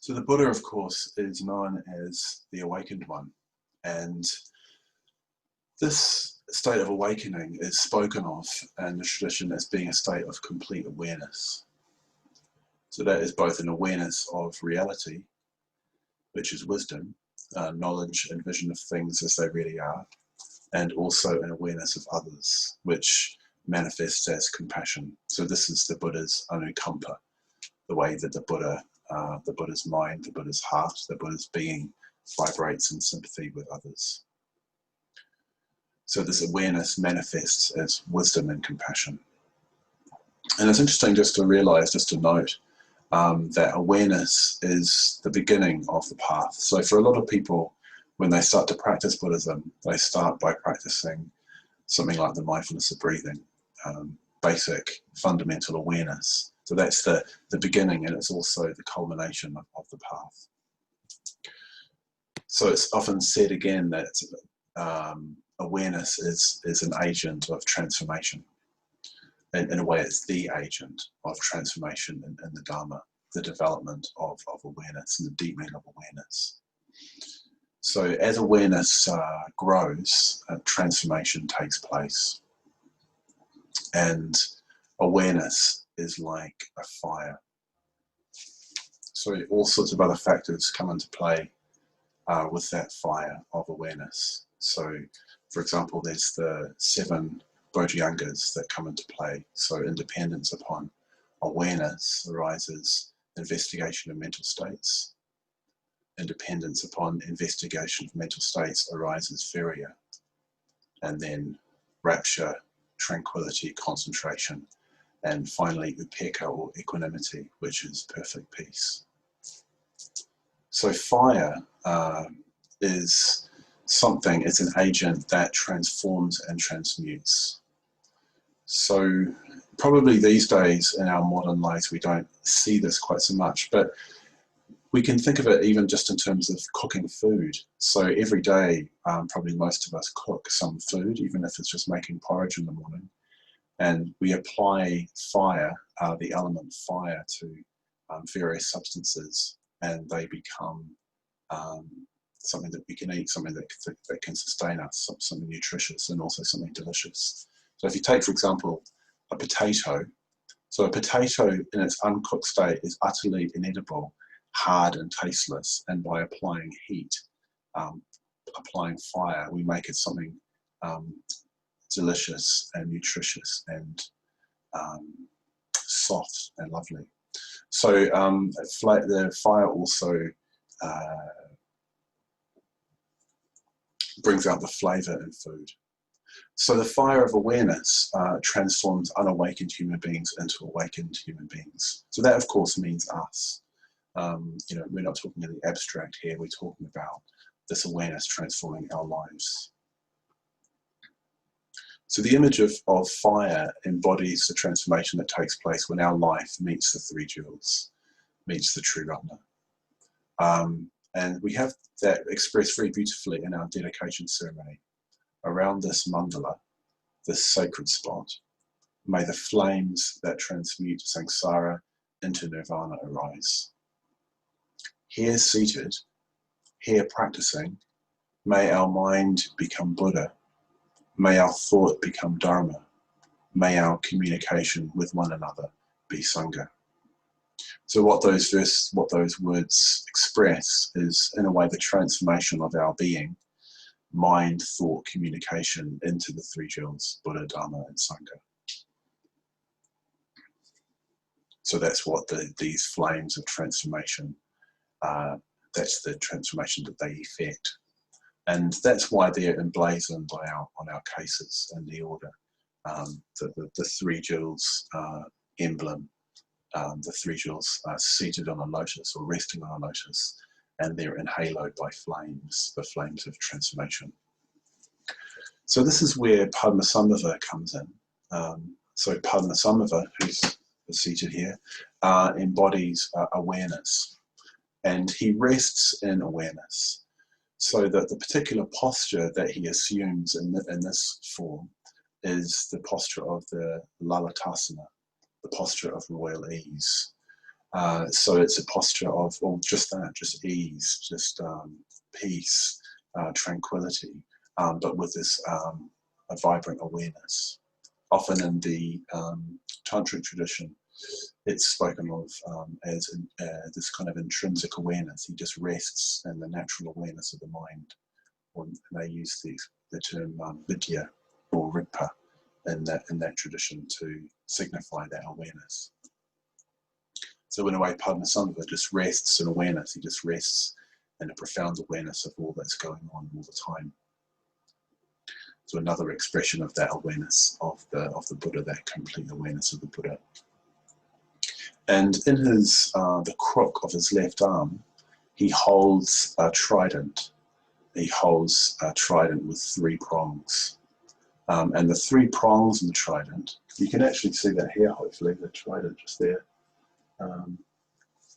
So the Buddha, of course, is known as the awakened one. And this state of awakening is spoken of in the tradition as being a state of complete awareness. So that is both an awareness of reality, which is wisdom, knowledge and vision of things as they really are, and also an awareness of others, which manifests as compassion. So this is the Buddha's anukampa, the way that the Buddha's mind, the Buddha's heart, the Buddha's being vibrates in sympathy with others. So this awareness manifests as wisdom and compassion. And it's interesting just to realize, just to note, that awareness is the beginning of the path. So for a lot of people, when they start to practice Buddhism, they start by practicing something like the mindfulness of breathing, basic fundamental awareness. So that's the beginning, and it's also the culmination of the path. So it's often said again that awareness is an agent of transformation. In a way, it's the agent of transformation in the Dharma, the development of awareness and the deepening of awareness. So as awareness grows, transformation takes place. And awareness is like a fire. So all sorts of other factors come into play with that fire of awareness. So, for example, there's the 7 bodhisangas that come into play. So independence upon awareness arises investigation of mental states. Independence upon investigation of mental states arises virya. And then rapture, tranquility, concentration, and finally upekkha or equanimity, which is perfect peace. So fire is something, it's an agent that transforms and transmutes. So probably these days in our modern lives we don't see this quite so much, but we can think of it even just in terms of cooking food. So every day, probably most of us cook some food, even if it's just making porridge in the morning. And we apply fire, the element fire, to various substances, and they become something that we can eat, something that can sustain us, something nutritious and also something delicious. So if you take, for example, a potato, so a potato in its uncooked state is utterly inedible, hard and tasteless, and by applying heat, applying fire, we make it something delicious and nutritious and soft and lovely. So the fire also brings out the flavour in food. So the fire of awareness transforms unawakened human beings into awakened human beings. So that, of course, means us. We're not talking in the abstract here, we're talking about this awareness transforming our lives. So the image of fire embodies the transformation that takes place when our life meets the 3 jewels, meets the true Ratna. And we have that expressed very beautifully in our dedication ceremony. Around this mandala, this sacred spot, may the flames that transmute samsara into nirvana arise. Here seated, here practicing, may our mind become Buddha, may our thought become Dharma, may our communication with one another be Sangha. So what those words express is, in a way, the transformation of our being, mind, thought, communication, into the 3 jewels, Buddha, Dharma, and Sangha. So that's what these flames of transformation, that's the transformation that they effect. And that's why they're emblazoned on our cases in the order. The 3 jewels emblem, the 3 jewels are seated on a lotus or resting on a lotus, and they're enhaloed by flames, the flames of transformation. So this is where Padmasambhava comes in. So Padmasambhava, who's seated here, embodies awareness, and he rests in awareness, so that the particular posture that he assumes in this form is the posture of the Lalitasana, the posture of royal ease. So it's a posture of just that, just ease, just peace, tranquility, but with this a vibrant awareness. Often in the tantric tradition, it's spoken of as this kind of intrinsic awareness. He just rests in the natural awareness of the mind. Or they use the term vidya or rigpa in that tradition to signify that awareness. So in a way, Padmasambhava just rests in awareness. He just rests in a profound awareness of all that's going on all the time. So another expression of that awareness of the Buddha, that complete awareness of the Buddha. And in his the crook of his left arm, he holds a trident. He holds a trident with 3 prongs. And the 3 prongs in the trident, you can actually see that here, hopefully, the trident just there.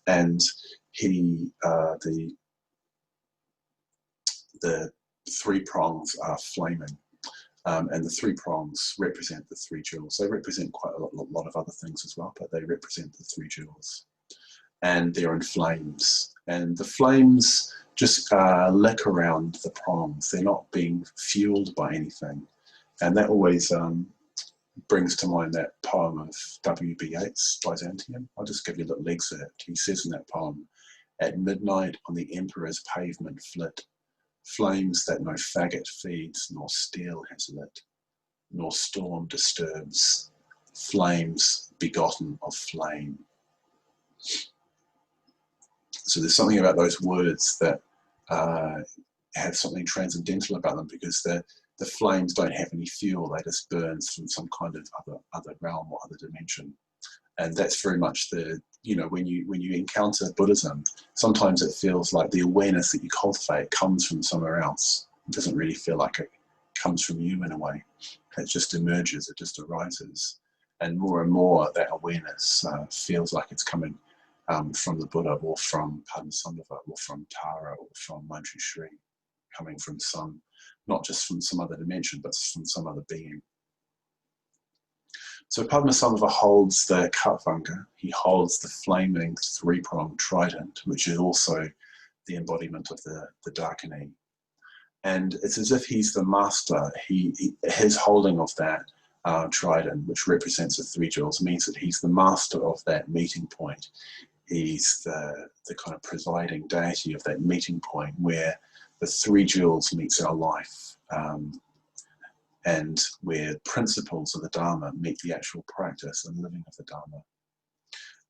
And he, the 3 prongs are flaming. And the 3 prongs represent the 3 jewels. They represent quite a lot of other things as well, but they represent the 3 jewels. And they're in flames. And the flames just lick around the prongs. They're not being fueled by anything. And that always brings to mind that poem of W.B. Yeats, Byzantium. I'll just give you a little excerpt. He says in that poem, "At midnight on the emperor's pavement flit flames that no faggot feeds, nor steel has lit, nor storm disturbs, flames begotten of flame." So there's something about those words that have something transcendental about them, because the flames don't have any fuel. They just burn from some kind of other realm or other dimension. And that's very much the, when you encounter Buddhism, sometimes it feels like the awareness that you cultivate comes from somewhere else. It doesn't really feel like it comes from you in a way. It just emerges, it just arises. And more that awareness feels like it's coming from the Buddha, or from Padmasambhava, or from Tara, or from Manjushri, coming from not just from some other dimension, but from some other being. So Padmasambhava holds the Khatvanga. He holds the flaming 3-pronged trident, which is also the embodiment of the Dakini. And it's as if he's the master. His holding of that trident, which represents the 3 jewels, means that he's the master of that meeting point. He's the kind of presiding deity of that meeting point where the 3 jewels meets our life, and where principles of the Dharma meet the actual practice and living of the Dharma.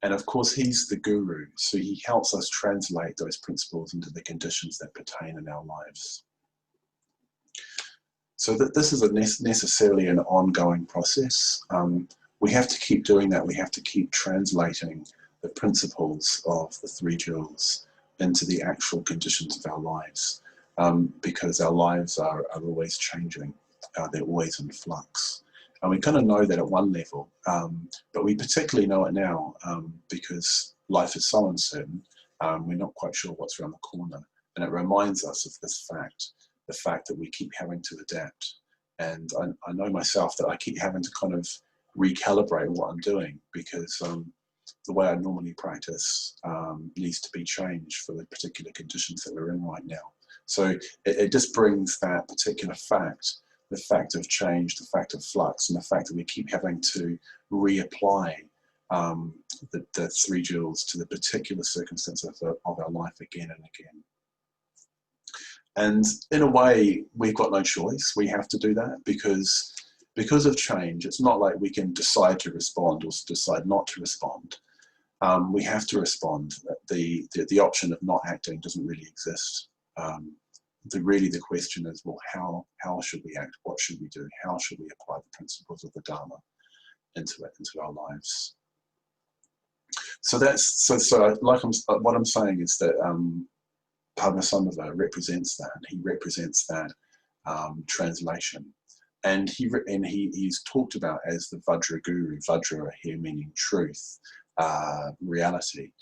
And of course, he's the guru, so he helps us translate those principles into the conditions that pertain in our lives. So that this is necessarily an ongoing process. We have to keep doing that. We have to keep translating the principles of the 3 jewels into the actual conditions of our lives, because our lives are always changing. They're always in flux. And we kind of know that at one level, but we particularly know it now because life is so uncertain. We're not quite sure what's around the corner. And it reminds us of this fact, the fact that we keep having to adapt. And I know myself that I keep having to kind of recalibrate what I'm doing, because the way I normally practice needs to be changed for the particular conditions that we're in right now. So it just brings that particular fact, the fact of change, the fact of flux, and the fact that we keep having to reapply the 3 jewels to the particular circumstances of our life again and again. And in a way, we've got no choice. We have to do that because of change. It's not like we can decide to respond or decide not to respond. We have to respond. The option of not acting doesn't really exist. Really the question is, well, how should we act? What should we do? How should we apply the principles of the Dharma into our lives? So that's what I'm saying is that Padmasambhava represents that. He represents that translation, and he's talked about as the Vajra Guru. Vajra here meaning truth, reality.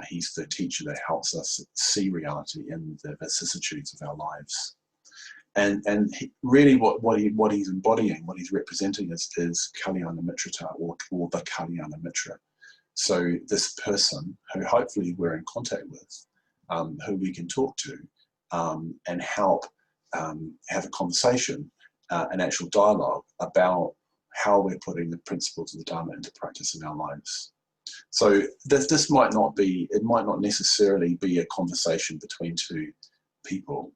He's the teacher that helps us see reality in the vicissitudes of our lives. And really what he's embodying, what he's representing is Kalyana Mitrata, or the Kalyana Mitra. So this person who hopefully we're in contact with, who we can talk to and help have a conversation, an actual dialogue about how we're putting the principles of the Dharma into practice in our lives. So this might not be, it might not necessarily be a conversation between two people,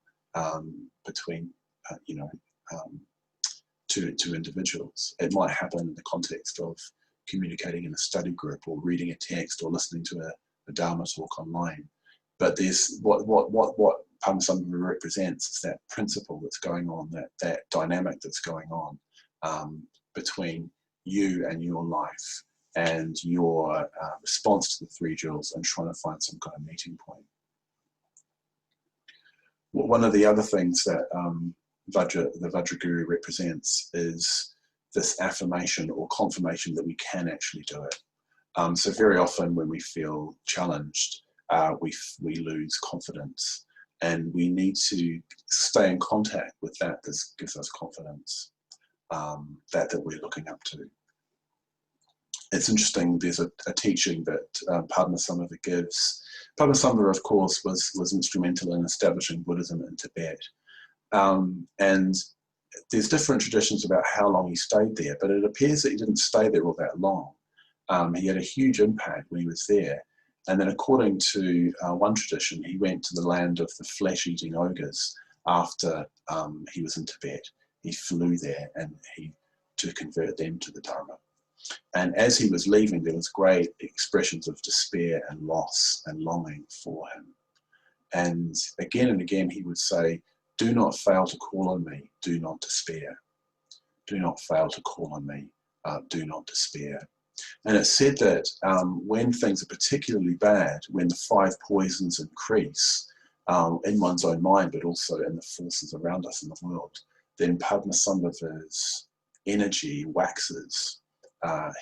two individuals. It might happen in the context of communicating in a study group, or reading a text, or listening to a Dharma talk online. But there's what Padmasambhava represents is that principle that's going on, that dynamic that's going on between you and your life, and your response to the three jewels, and trying to find some kind of meeting point. One of the other things that the Vajraguru represents is this affirmation or confirmation that we can actually do it. So very often when we feel challenged, we lose confidence, and we need to stay in contact with that. This gives us confidence, that we're looking up to. It's interesting, there's a teaching that Padmasambhava gives. Padmasambhava, of course, was instrumental in establishing Buddhism in Tibet. And there's different traditions about how long he stayed there, but it appears that he didn't stay there all that long. He had a huge impact when he was there. And then according to one tradition, he went to the land of the flesh-eating ogres after he was in Tibet. He flew there to convert them to the Dharma. And as he was leaving, there was great expressions of despair and loss and longing for him. And again he would say, "Do not fail to call on me, do not despair. Do not fail to call on me, do not despair." And it's said that when things are particularly bad, when the 5 poisons increase in one's own mind, but also in the forces around us in the world, then Padmasambhava's energy waxes.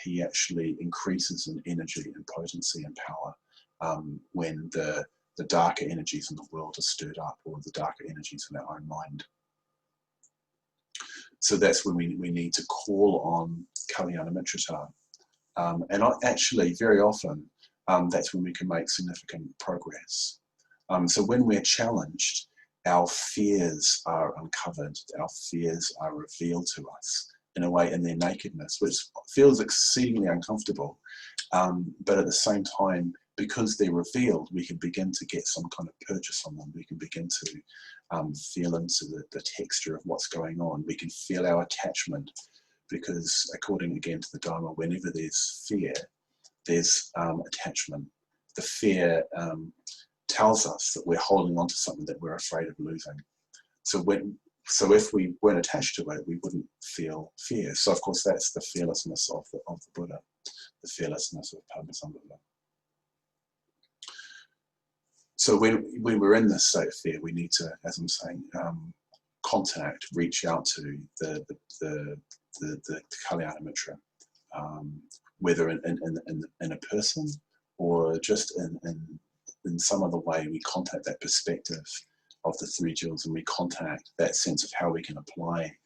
He actually increases in energy and potency and power when the darker energies in the world are stirred up, or the darker energies in our own mind. So that's when we need to call on Kalyana Mitrata. And actually, very often, that's when we can make significant progress. So when we're challenged, our fears are uncovered, our fears are revealed to us in a way in their nakedness, which feels exceedingly uncomfortable. But at the same time, because they're revealed, we can begin to get some kind of purchase on them. We can begin to feel into the texture of what's going on. We can feel our attachment, because according again to the Dharma, whenever there's fear, there's attachment. The fear tells us that we're holding on to something that we're afraid of losing. So if we weren't attached to it, we wouldn't feel fear. So of course that's the fearlessness of the Buddha, the fearlessness of Padmasambhava. So when we're in this state of fear, we need to, as I'm saying, contact, reach out to the Kalyana Mitra, whether in a person or just in some other way. We contact that perspective of the 3 jewels, and we contact that sense of how we can apply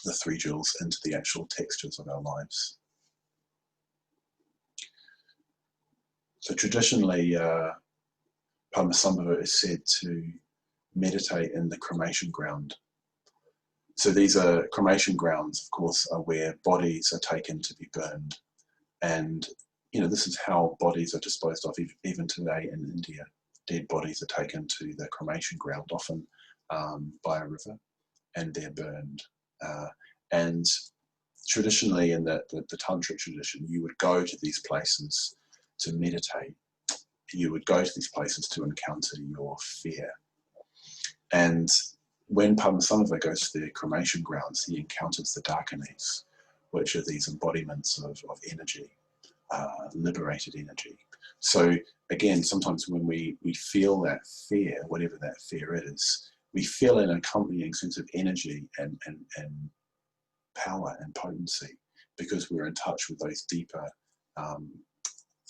the 3 jewels into the actual textures of our lives. So traditionally, Padmasambhava is said to meditate in the cremation ground. So these are cremation grounds, of course, are where bodies are taken to be burned. And, this is how bodies are disposed of even today in India. Dead bodies are taken to the cremation ground, often by a river, and they're burned. And traditionally in the tantric tradition, you would go to these places to meditate. You would go to these places to encounter your fear. And when Padmasambhava goes to the cremation grounds, he encounters the Darkanis, which are these embodiments of energy, liberated energy. So again, sometimes when we feel that fear, whatever that fear is, we feel an accompanying sense of energy and power and potency, because we're in touch with those deeper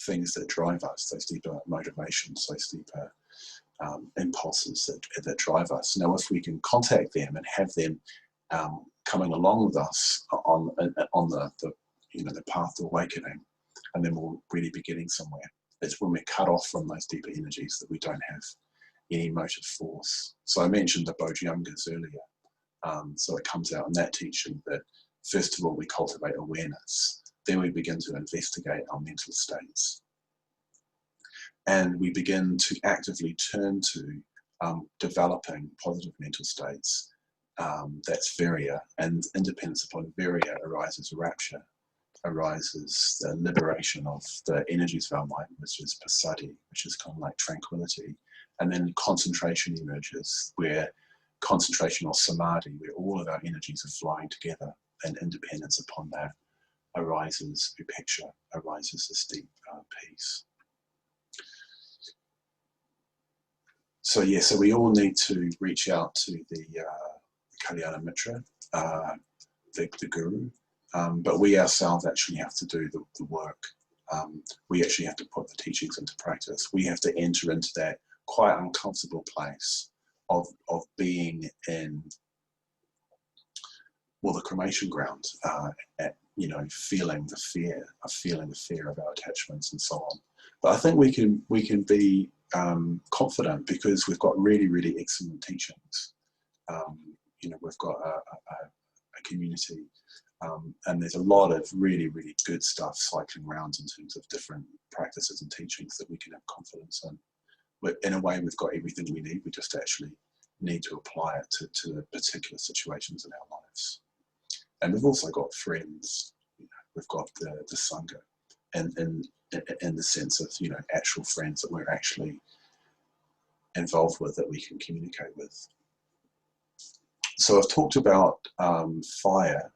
things that drive us, those deeper motivations, those deeper impulses that drive us. Now, if we can contact them and have them coming along with us on the the path to awakening, and then we're really be getting somewhere. It's when we're cut off from those deeper energies that we don't have any motive force. So I mentioned the Bojjhangas earlier. So it comes out in that teaching that first of all we cultivate awareness, then we begin to investigate our mental states, and we begin to actively turn to developing positive mental states. That's Virya, and independence upon Virya arises rapture, arises the liberation of the energies of our mind, which is passaddhi, which is kind of like tranquility, and then concentration emerges, where concentration or samadhi, where all of our energies are flying together, and independence upon that arises upeksha, arises this deep peace. So yeah, so we all need to reach out to the Kalyana Mitra, the Guru, but we ourselves actually have to do the work. We actually have to put the teachings into practice. We have to enter into that quite uncomfortable place of being in, well, the cremation ground, feeling the fear of our attachments and so on. But I think we can be confident because we've got really, really excellent teachings. We've got a community, and there's a lot of really, really good stuff cycling around in terms of different practices and teachings that we can have confidence in. But in a way, we've got everything we need. We just actually need to apply it to the particular situations in our lives. And we've also got friends. We've got the Sangha, and in the sense of actual friends that we're actually involved with, that we can communicate with. So I've talked about fire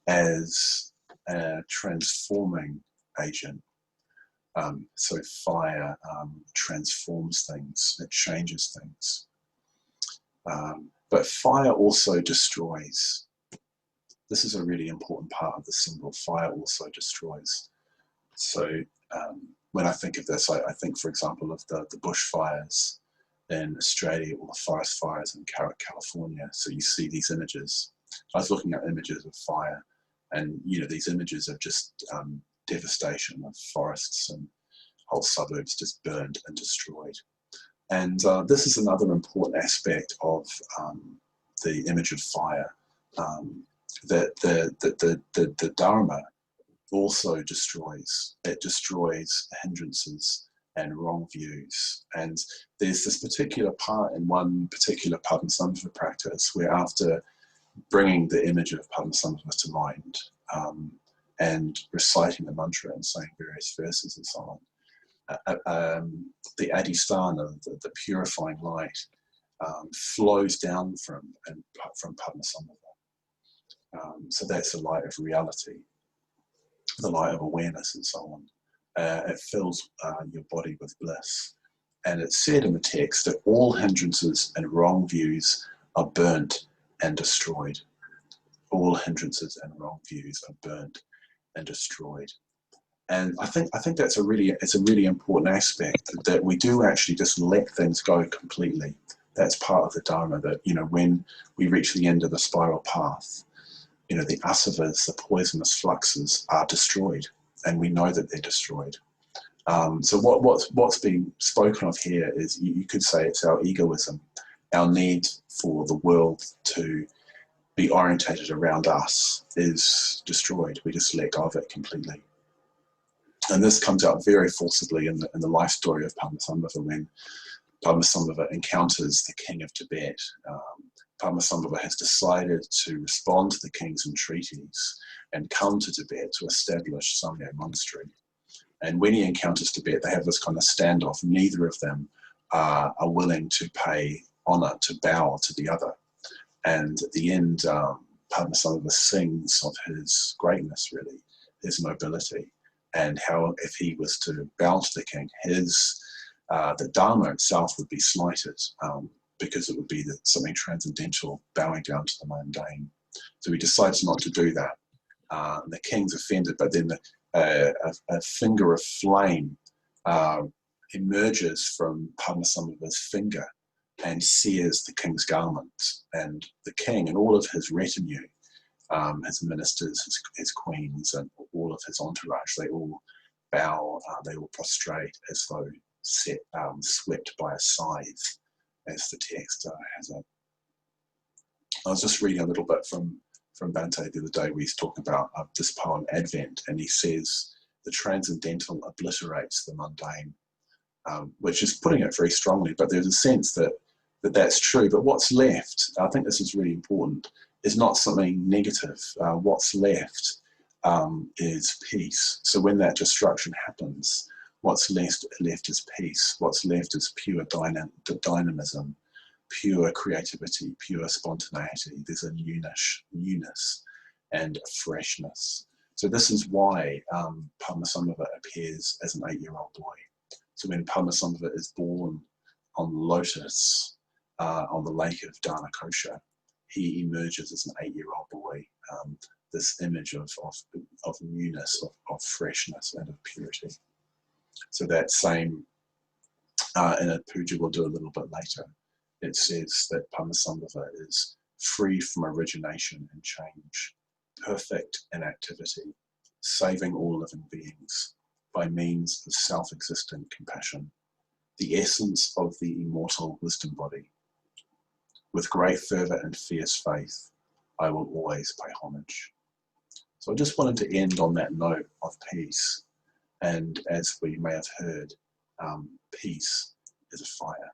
as a transforming agent. So fire transforms things, it changes things. But fire also destroys. This is a really important part of the symbol. Fire also destroys. So when I think of this, I think, for example, of the bushfires in Australia, or the forest fires in California. So you see these images. I was looking at images of fire, and these images of just devastation of forests and whole suburbs just burned and destroyed. And this is another important aspect of the image of fire, that the Dharma also destroys. It destroys hindrances and wrong views. And there's this particular part in one particular Padmasambhava practice where, after bringing the image of Padmasambhava to mind and reciting the mantra and saying various verses and so on, the adhisthana, the purifying light, flows down from Padmasambhava. So that's the light of reality, the light of awareness and so on. It fills your body with bliss. And it's said in the text that all hindrances and wrong views are burnt and destroyed. All hindrances and wrong views are burnt and destroyed. And I think it's a really important aspect, that we do actually just let things go completely. That's part of the Dharma, that when we reach the end of the spiral path, the asavas, the poisonous fluxes, are destroyed, and we know that they're destroyed. So what's being spoken of here is, you could say, it's our egoism, our need for the world to be orientated around us is destroyed. We just let go of it completely. And this comes out very forcibly in the life story of Padmasambhava, when Padmasambhava encounters the king of Tibet. Padmasambhava has decided to respond to the king's entreaties and come to Tibet to establish Samye monastery. And when he encounters Tibet, they have this kind of standoff. Neither of them are willing to pay honor, to bow to the other. And at the end, Padmasambhava sings of his greatness, really, his nobility, and how if he was to bow to the king, the Dharma itself would be slighted, because it would be something transcendental bowing down to the mundane. So he decides not to do that. The king's offended, but then a finger of flame emerges from Padmasambhava's finger and sears the king's garment. And the king and all of his retinue his ministers, his queens, and all of his entourage, they all bow, they all prostrate as though swept by a scythe, as the text has it. I was just reading a little bit from Bante the other day, where he's talking about this poem Advent, and he says the transcendental obliterates the mundane, which is putting it very strongly, but there's a sense that that's true. But what's left, I think this is really important, is not something negative. What's left is peace. So when that destruction happens, what's left is peace. What's left is pure dynamism, pure creativity, pure spontaneity. There's a newness and a freshness. So this is why Padmasambhava appears as an 8-year-old boy. So when Padmasambhava is born on Lotus, on the lake of Dharmakosha, he emerges as an 8-year-old boy. This image of newness, of freshness, and of purity. So that same, in a puja we'll do a little bit later, it says that Padmasambhava is free from origination and change, perfect in activity, saving all living beings by means of self-existent compassion, the essence of the immortal wisdom body. With great fervour and fierce faith, I will always pay homage. So I just wanted to end on that note of peace. And as we may have heard, peace is a fire.